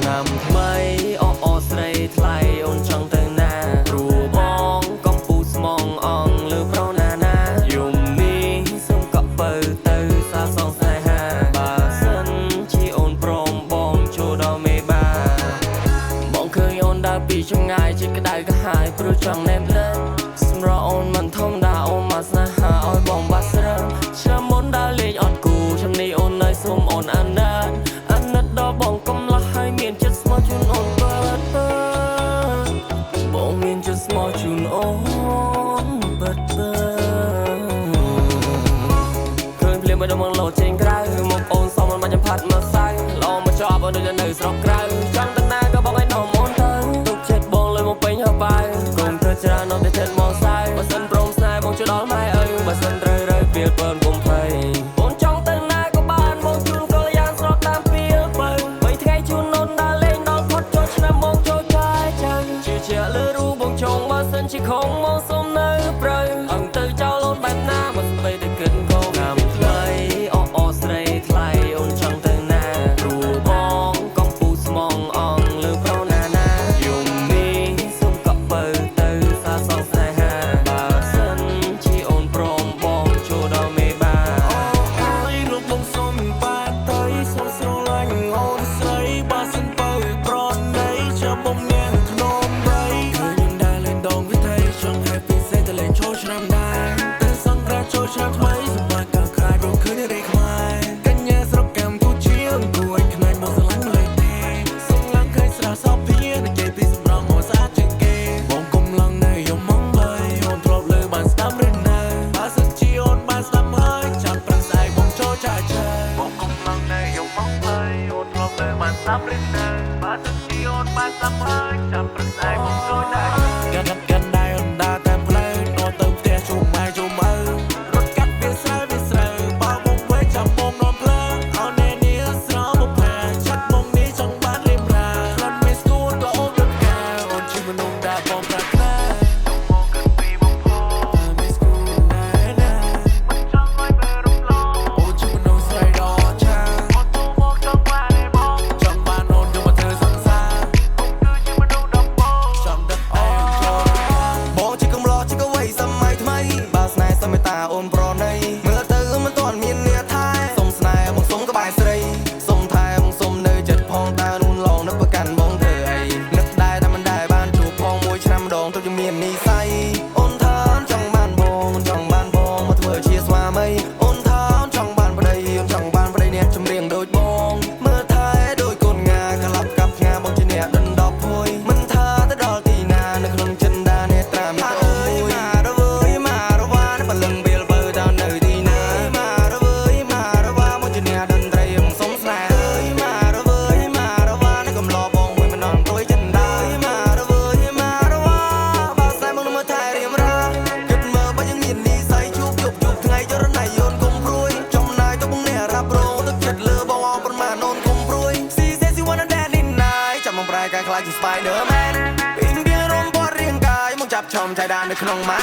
น้ำថ្មីអស្រីថ្លៃអូនចង់ទៅណាព្រោះបងកំពុស្មងអងលើប្រណាណាយំនេះសុំកក់បើទៅសាសងស្នេហាបើសិនជាអូនព្រមបងចូលដល់មេបាបងឃើញអូនដើរពីចម្ងាយជាក្តៅកាហាយព្រោះចង់ណែមភ្លើងសម្រាប់អូនមិនធម្មតាអូនមកស្នេហាឲ្យបងបាត់ស្រើឆ្នាំមុនដើរលេងអត់គូឆ្នាំនេះអូននៅសុំអូនអាណិតដល់បងកំឡោះហើយមានចិត្តស្មោះជូនអូនបើបងមានចិត្តស្មោះជូនអូនបើឃើញភ្លាមឲ្យដល់មកលោចេញក្រៅមកអូនសមមិនបាច់ផាត់មកសៅឡងមកជាប់អូននៅស្រុកក្រៅចង់ទៅណាក៏បងឲ្យនាំអូនទៅទុកចិត្តបងលើមកពេញហើយបាយកុំធ្វើច្រើននៅតែចិត្តមកសៅបើសិនព្រមស្នេហ៍បងជួយដល់ម៉ែអើបើសិនត្រូវរើពេលពើកុំភ័យអូនចង់ទៅណាក៏បានមកជូនកលយ៉ាងស្រកតាមពេលបើជូនអូនដើរលេងដល់ផុតចូលឆ្នាំមកចូលកាយចឹងជឿជាក់លើរូបបងចង់បើសិនជាខំមកសុំនៅព្រៅអង្ទៅចោលអូនបែបណាបើស្បីតែគិតក៏ណាំថ្លៃអស្រីថ្លៃអូនចង់ទៅណាព្រោះបងកំពុស្មងអងលើប្រណាណាយំនេះសុំកក់បើទៅសាសងស្នេហាបើសិនជាអូនព្រមបងចូលដល់មេបាអូយលោកបងសុំបាត់ទៅសុំស្រឡាញ់អូនបើសិនបើប្រណីចាំបងមានក្នុងដីឃើញដើរលេងដងវិថីចង់ឲ្យពិសេសទៅលេងចូលឆ្នាំដែរតែសង្គ្រាមចូលឆ្នាំថ្មីសម្រាប់កៅក្រៅរកឃើញរីខ្មែរកញ្ញាស្រុកកម្ពុជាអង្គុយខ្នាញ់មកស្រឡាញ់លើទេសំឡងឃើញស្រស់សោភៀនិយាយពីសម្រងមកស្អាតជាងគេបងកុំឡងនៅយំមកហើយអូនធ្លាប់លើបានស្ដាប់ឬនៅបើសិនជាអូនបានស្ដាប់ហើយចាំប្រឹងស្អែកបងចូលចាច់ចាបងកុំឡងនៅយំមកហើយអូនធ្លាប់លើបានស្ដាប់ឬនៅបើសិនជាអូនបានស្ដាប់ហើយចាំប្រឹងស្អែកបងចូលចាច់កាន់ដៃអូនដើរតាមផ្លូវនោទៅផ្ទះជុំម៉ែជុំឪរត់កាត់វាស្រូវបើបងវេចាំបងនំភ្លើងអោននេះស្រោបផាចាត់បងនេះចង់បានរៀបរាក្លិនមានស្គួតក៏អូនដូចកាអូនជាមនុស្សដែលបងប្រាថ្នាមកគិតពីបងពោមានស្គួតដែរណាមិនចង់ឲ្យបែររំលងអូនជាមនុស្សស្រីដ៏ឆាអត់ទៅមកចង់បានឯបងចង់បានអូនយកមកធ្វើសង្សារគឺជាមនុស្សដ៏បងចង់ដឹកឯងចូលបងជាកំឡោះជាកវ័យសម័យថ្មីបើស្នេហ៍សមតាអូនប្រណីមើលទៅមិនទាន់មានអ្នកថែសុំស្នេហ៍បងសុំក្បែរស្រីសុំថែបងសុំនៅចិត្តផងតើនួនឡងនៅប្រកាន់បងធ្វើអីនឹកដែរតែមិនដែរបានជួបផងមួយឆ្នាំម្ដងទៅជាមាននិស័យអូនថាចង់បានបងចង់បានបងមកធ្វើជាស្វាមីអូនថាចង់បានប្តីអូនចង់បានប្តីអ្នកចម្រៀងដូចបងមើលថែដូចកូនងាក្លាប់កាប់ឆ្ងាបងជាអ្នកដណ្ដប់ភួយមិនថាទៅដល់ទីណានៅក្នុងចិនដានេត្រាមីតអូយមករវើយមករវ៉ាបលឹងពេលបើតើនៅទីណាមករវើយមករវ៉ាមកជាអ្នកតន្ត្រីបងសុំស្នេហ៍អើយមករវើយមករវ៉ានៅកំឡោបងមួយមិនអត់អង្គុយចិនដាមករវើយមករវ៉ាបើស្នេហ៍បងមើលថែរៀមរាគិតមើលបើយើងមាននិស័យជួបថ្ងៃចរណៃអូនកុំព្រួយចំណាយទៅបងអ្នករ៉ាប់រងទឹកចិត្តលើបងអងប្រមាណអូនកុំព្រួយស៊ីសេស៊ីវ៉ាន់ដេនីណៃចាំបងប្រែកាយខ្លាចជា Spider-Man ពីងវារំពាត់រាងកាយមកចាប់ឆោមចៃដាននៅក្នុងម៉ែ